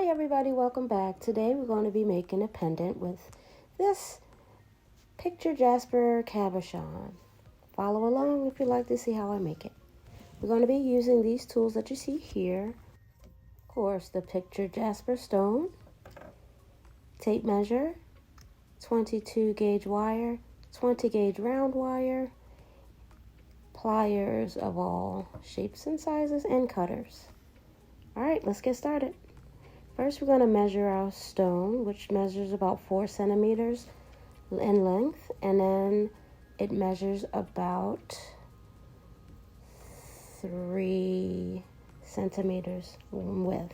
Hi everybody, welcome back. Today we're going to be making a pendant with this Picture Jasper Cabochon. Follow along if you'd like to see how I make it. We're going to be using these tools that you see here. Of course, the Picture Jasper stone, tape measure, 22 gauge wire, 20 gauge round wire, pliers of all shapes and sizes, and cutters. Alright, let's get started. First, we're going to measure our stone, which measures about 4 centimeters in length, and then it measures about 3 centimeters in width.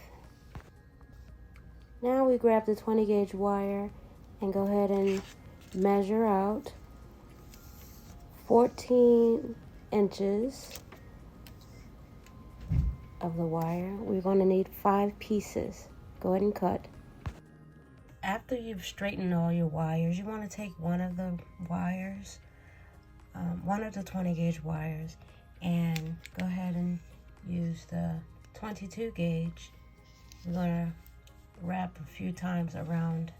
Now we grab the 20 gauge wire and go ahead and measure out 14 inches of the wire. We're going to need 5 pieces. Go ahead and cut. After you've straightened all your wires, you want to take one of the wires, one of the 20 gauge wires, and go ahead and use the 22 gauge. We're going to wrap a few times around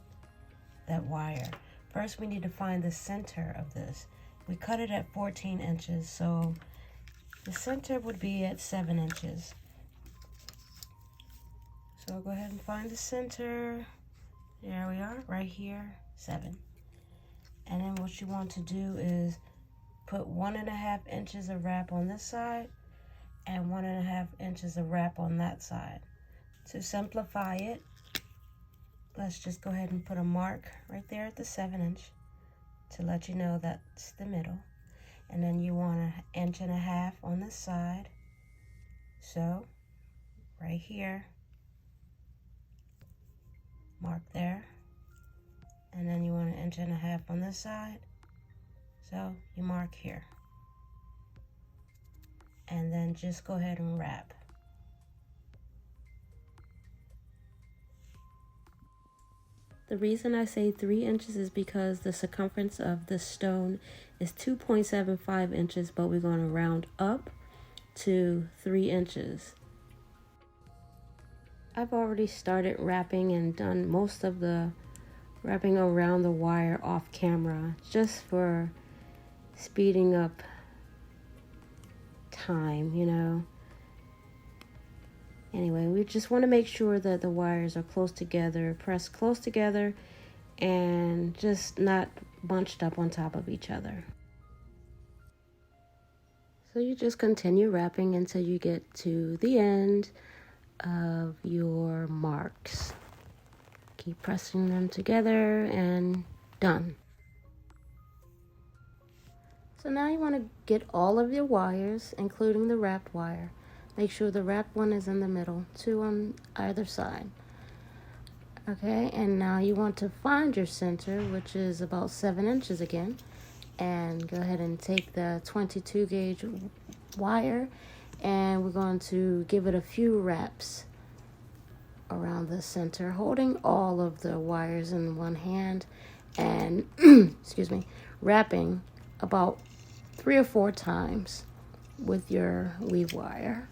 that wire. First, we need to find the center of this. We cut it at 14 inches, so the center would be at 7 inches. So go ahead and find the center. There we are, right here, 7. And then what you want to do is put 1.5 inches of wrap on this side and 1.5 inches of wrap on that side. To simplify it, let's just go ahead and put a mark right there at the 7 inch to let you know that's the middle. And then you want 1.5 inches on this side. So right here, mark there, and then you want 1.5 inches on this side, so you mark here, and then just go ahead and wrap. The reason I say 3 inches is because the circumference of the stone is 2.75 inches, but we're going to round up to 3 inches. I've already started wrapping and done most of the wrapping around the wire off camera, just for speeding up time, you know. Anyway, we just want to make sure that the wires are close together, pressed close together, and just not bunched up on top of each other. So you just continue wrapping until you get to the end of your marks. Keep pressing them together and done. So now you want to get all of your wires, including the wrapped wire. Make sure the wrapped one is in the middle, 2 on either side. Okay, and now you want to find your center, which is about 7 inches again, and go ahead and take the 22 gauge wire, and we're going to give it a few wraps around the center, holding all of the wires in one hand and excuse me, wrapping about 3 or 4 times with your weave wire.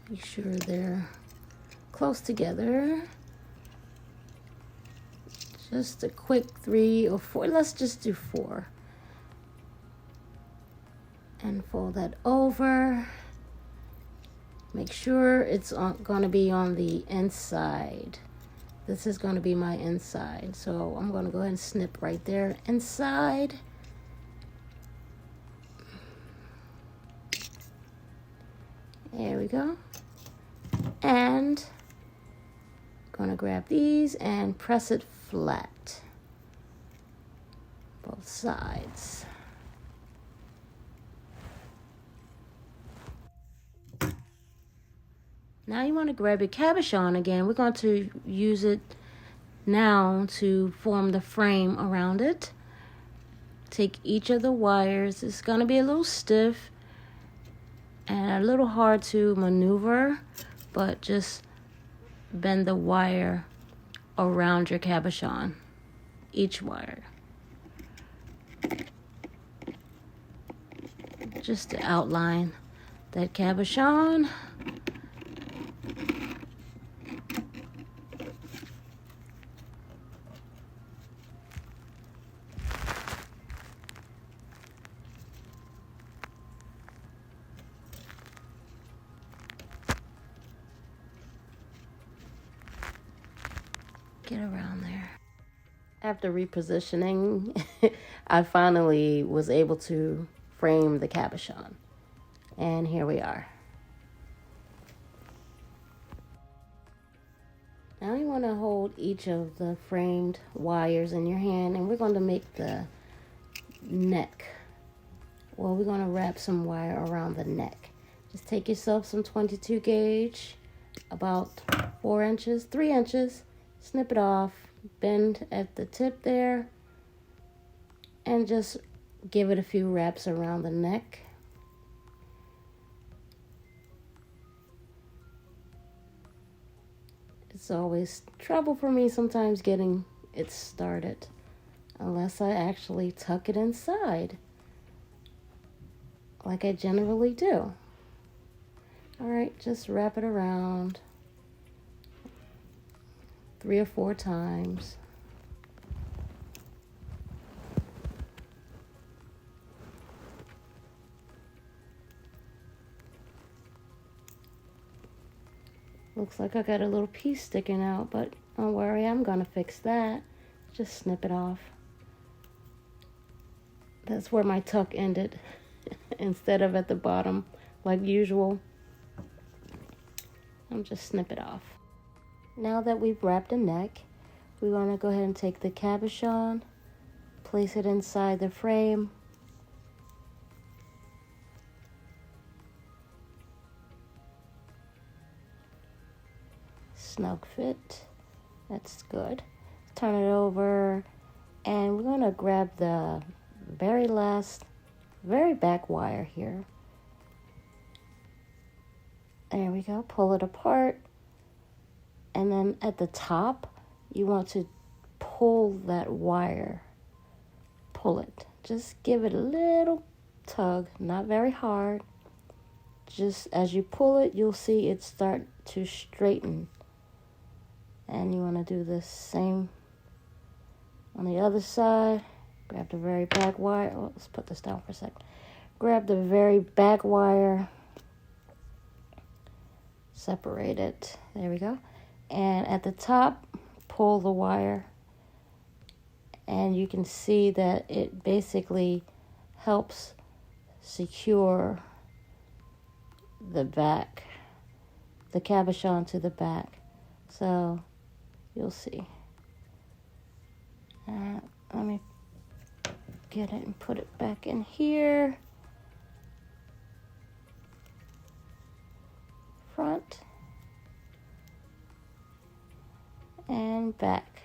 Make sure they're close together. Just a quick 3 or 4. Let's just do 4. And fold that over. Make sure it's going to be on the inside. This is going to be my inside. So I'm going to go ahead and snip right there inside. There we go. And I'm going to grab these and press it flat. Both sides. Now you want to grab your cabochon again. We're going to use it now to form the frame around it. Take each of the wires. It's going to be a little stiff and a little hard to maneuver, but just bend the wire around your cabochon, each wire. Just to outline that cabochon. Get around there. After repositioning, I finally was able to frame the cabochon. And here we are. Now you want to hold each of the framed wires in your hand, and we're going to make the neck. Well, we're going to wrap some wire around the neck. Just take yourself some 22 gauge, about 4 inches, 3 inches, snip it off, bend at the tip there, and just give it a few wraps around the neck. It's always trouble for me sometimes getting it started unless I actually tuck it inside like I generally do. All right, just wrap it around 3 or 4 times. Looks like I got a little piece sticking out, but don't worry, I'm gonna fix that. Just snip it off. That's where my tuck ended instead of at the bottom like usual. I'll just snip it off. Now that we've wrapped the neck, we want to go ahead and take the cabochon, place it inside the frame. Snug fit. That's good. Turn it over, and we're going to grab the very back wire here. There we go. Pull it apart. And then at the top, you want to pull that wire. Pull it. Just give it a little tug, not very hard. Just as you pull it, you'll see it start to straighten. And you want to do the same on the other side. Grab the very back wire. Oh, let's put this down for a second. Grab the very back wire. Separate it. There we go. And at the top, pull the wire. And you can see that it basically helps secure the back, the cabochon to the back. So you'll see. Let me get it and put it back in here. Front and back.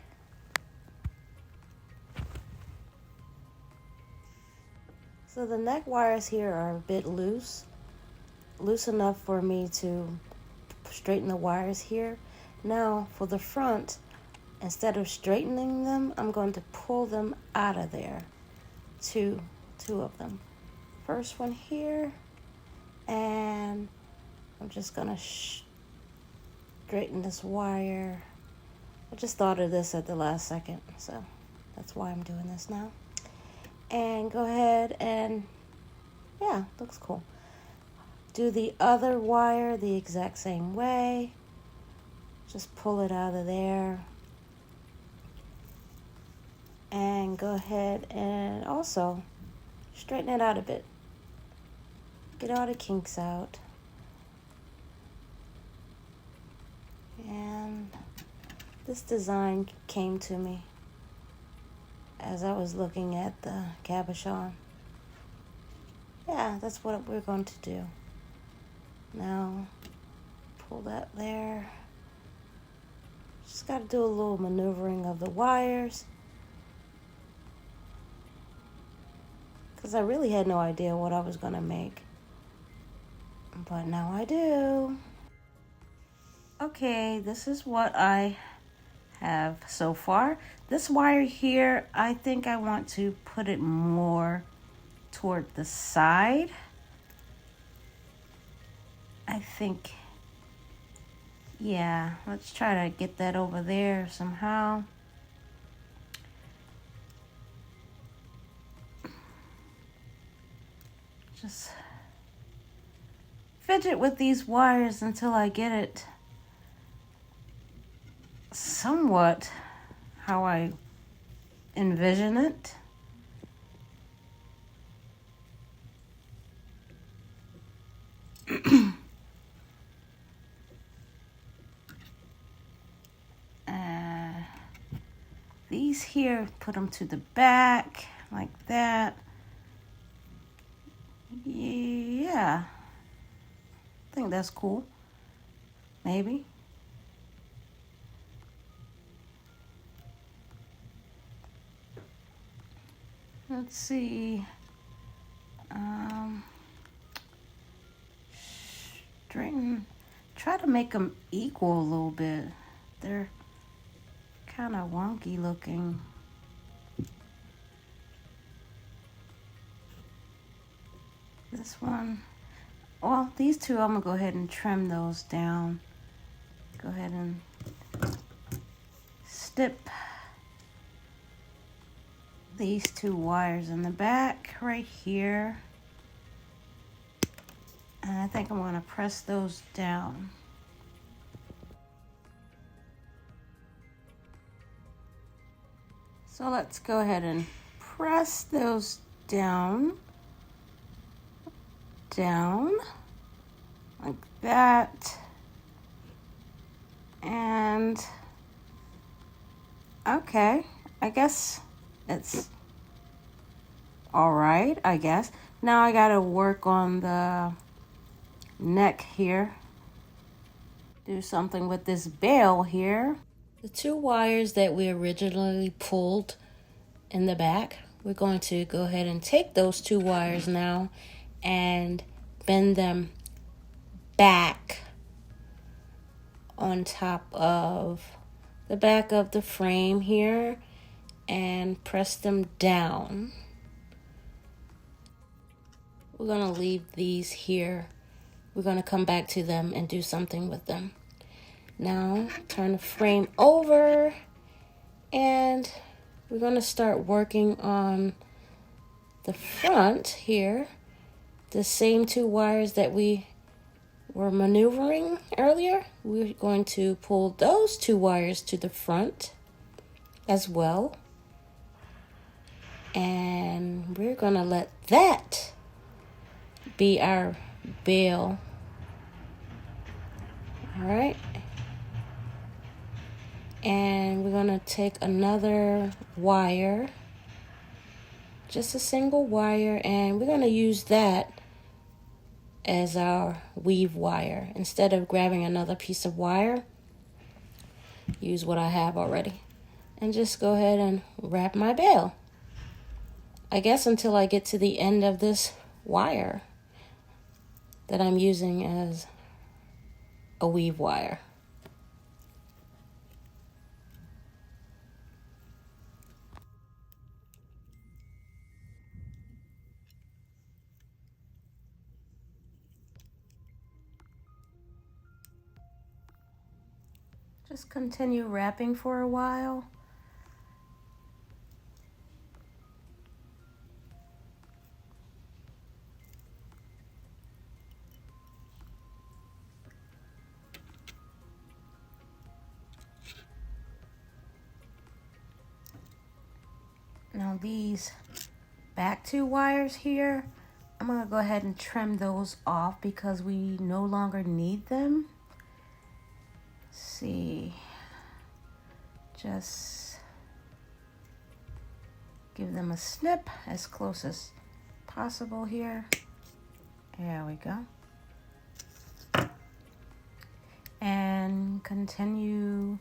So the neck wires here are a bit loose enough for me to straighten the wires here. Now for the front, instead of straightening them, I'm going to pull them out of there. Two of them. First one here, and I'm just gonna straighten this wire. I just thought of this at the last second, so that's why I'm doing this now. And go ahead and, yeah, looks cool. Do the other wire the exact same way. Just pull it out of there. And go ahead and also straighten it out a bit. Get all the kinks out. And this design came to me as I was looking at the cabochon. Yeah, that's what we're going to do. Now, pull that there. Just got to do a little maneuvering of the wires, because I really had no idea what I was going to make. But now I do. Okay, this is what I have so far. This wire here, I think I want to put it more toward the side. I think, yeah, let's try to get that over there somehow. Just fidget with these wires until I get it somewhat how I envision it. These here, put them to the back like that. Yeah, I think that's cool. Maybe. Let's see. Straighten. Try to make them equal a little bit. They're kind of wonky looking. This one. Well, these two, I'm gonna go ahead and trim those down. Go ahead and snip these two wires in the back right here. And I think I'm gonna press those down. So let's go ahead and press those down, like that. And okay, I guess it's all right, I guess. Now I gotta work on the neck here. Do something with this bail here. The two wires that we originally pulled in the back, we're going to go ahead and take those two wires now and bend them back on top of the back of the frame here and press them down. We're going to leave these here. We're going to come back to them and do something with them. Now, turn the frame over and we're going to start working on the front here. The same two wires that we were maneuvering earlier, we're going to pull those two wires to the front as well. And we're going to let that be our bail. All right. And we're going to take another wire, just a single wire, and we're going to use that as our weave wire. Instead of grabbing another piece of wire, use what I have already. And just go ahead and wrap my bail. I guess until I get to the end of this wire that I'm using as a weave wire. Just continue wrapping for a while. Now these back two wires here, I'm going to go ahead and trim those off because we no longer need them. Let's see. Just give them a snip as close as possible here. There we go. And continue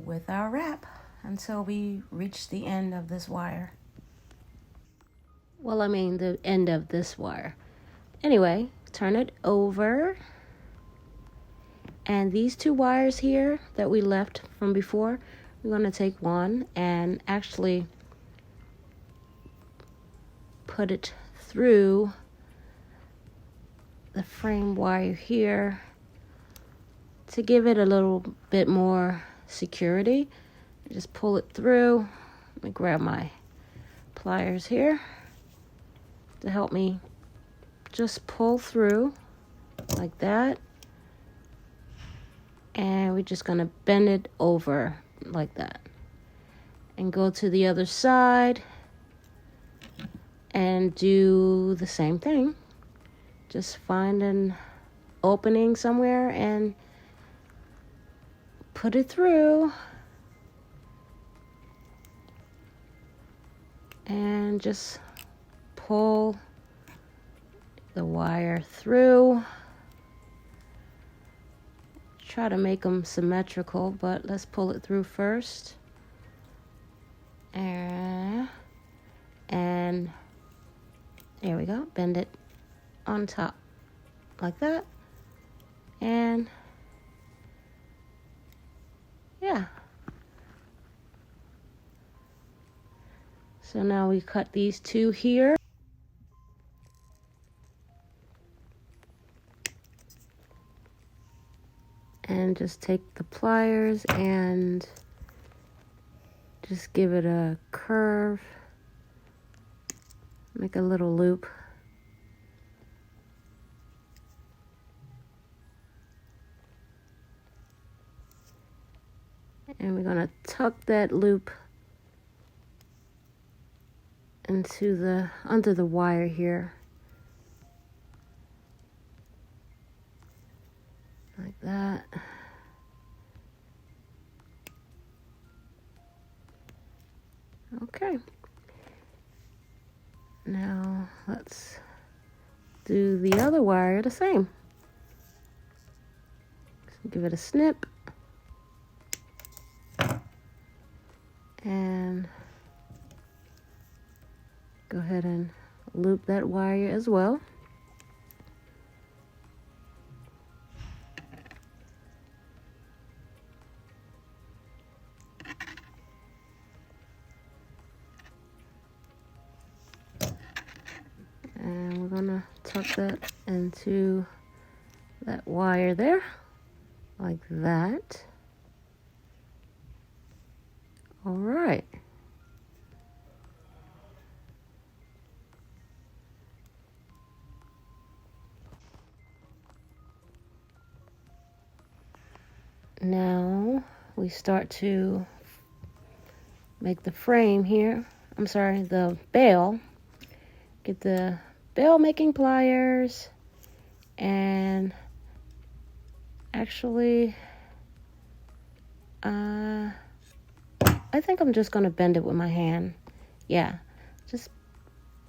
with our wrap until we reach the end of this wire. Well, I mean the end of this wire. Anyway, turn it over. And these two wires here that we left from before, we're going to take one and actually put it through the frame wire here to give it a little bit more security. Just pull it through. Let me grab my pliers here to help me just pull through like that. And we're just gonna bend it over like that. And go to the other side and do the same thing. Just find an opening somewhere and put it through. And just pull the wire through. Try to make them symmetrical, but let's pull it through first. And there we go. Bend it on top like that. And yeah. So now we cut these two here. And just take the pliers and just give it a curve. Make a little loop. And we're gonna tuck that loop into the under the wire here. Like that. Okay. Now let's do the other wire the same. So give it a snip. And go ahead and loop that wire as well. And we're gonna tuck that into that wire there, like that. All right. Now we start to make the frame here. I'm sorry, the bail. Get the bail making pliers and actually I think I'm just gonna bend it with my hand. Yeah, just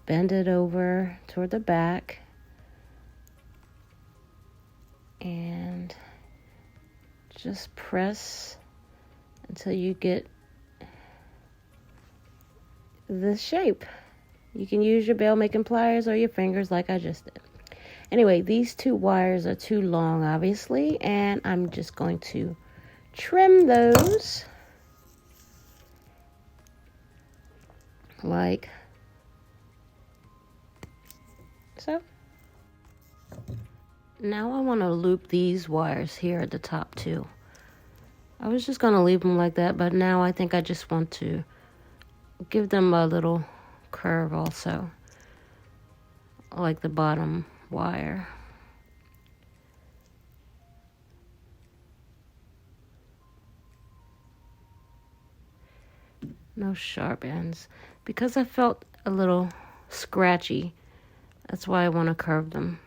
bend it over toward the back and just press until you get this shape. You can use your bail making pliers or your fingers like I just did. Anyway, these two wires are too long, obviously, and I'm just going to trim those like so. Now I want to loop these wires here at the top too. I was just going to leave them like that, but now I think I just want to give them a little curve also, like the bottom wire. No sharp ends, because I felt a little scratchy. That's why I want to curve them.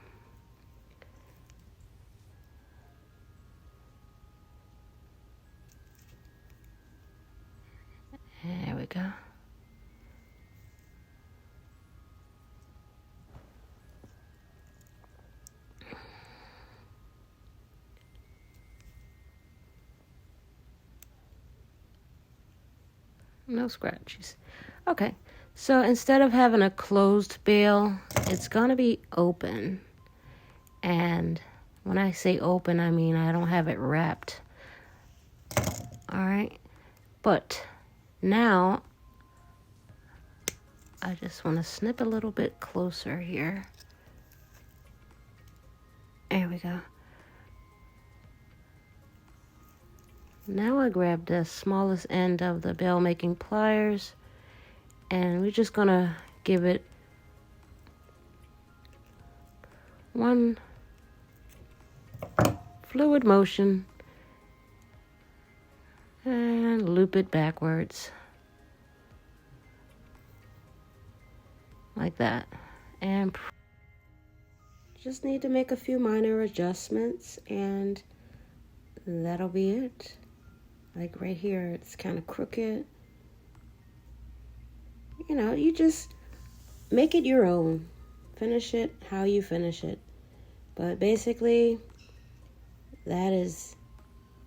There we go. No scratches. Okay, so instead of having a closed bail, it's gonna be open. And when I say open, I mean I don't have it wrapped. All right, but now I just want to snip a little bit closer here. There we go. Now I grab the smallest end of the bell making pliers, and we're just gonna give it one fluid motion and loop it backwards like that. And just need to make a few minor adjustments, and that'll be it. Like right here, it's kind of crooked. You know, you just make it your own. Finish it how you finish it. But basically, that is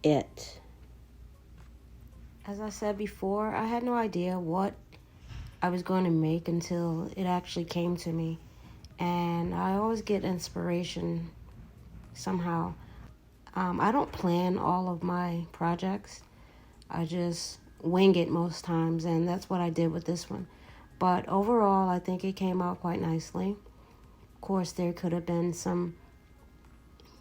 it. As I said before, I had no idea what I was going to make until it actually came to me. And I always get inspiration somehow. I don't plan all of my projects. I just wing it most times, and that's what I did with this one. But overall, I think it came out quite nicely. Of course, there could have been some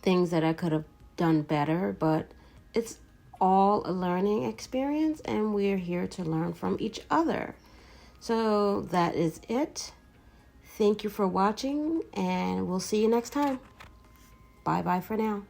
things that I could have done better, but it's all a learning experience, and we're here to learn from each other. So that is it. Thank you for watching, and we'll see you next time. Bye-bye for now.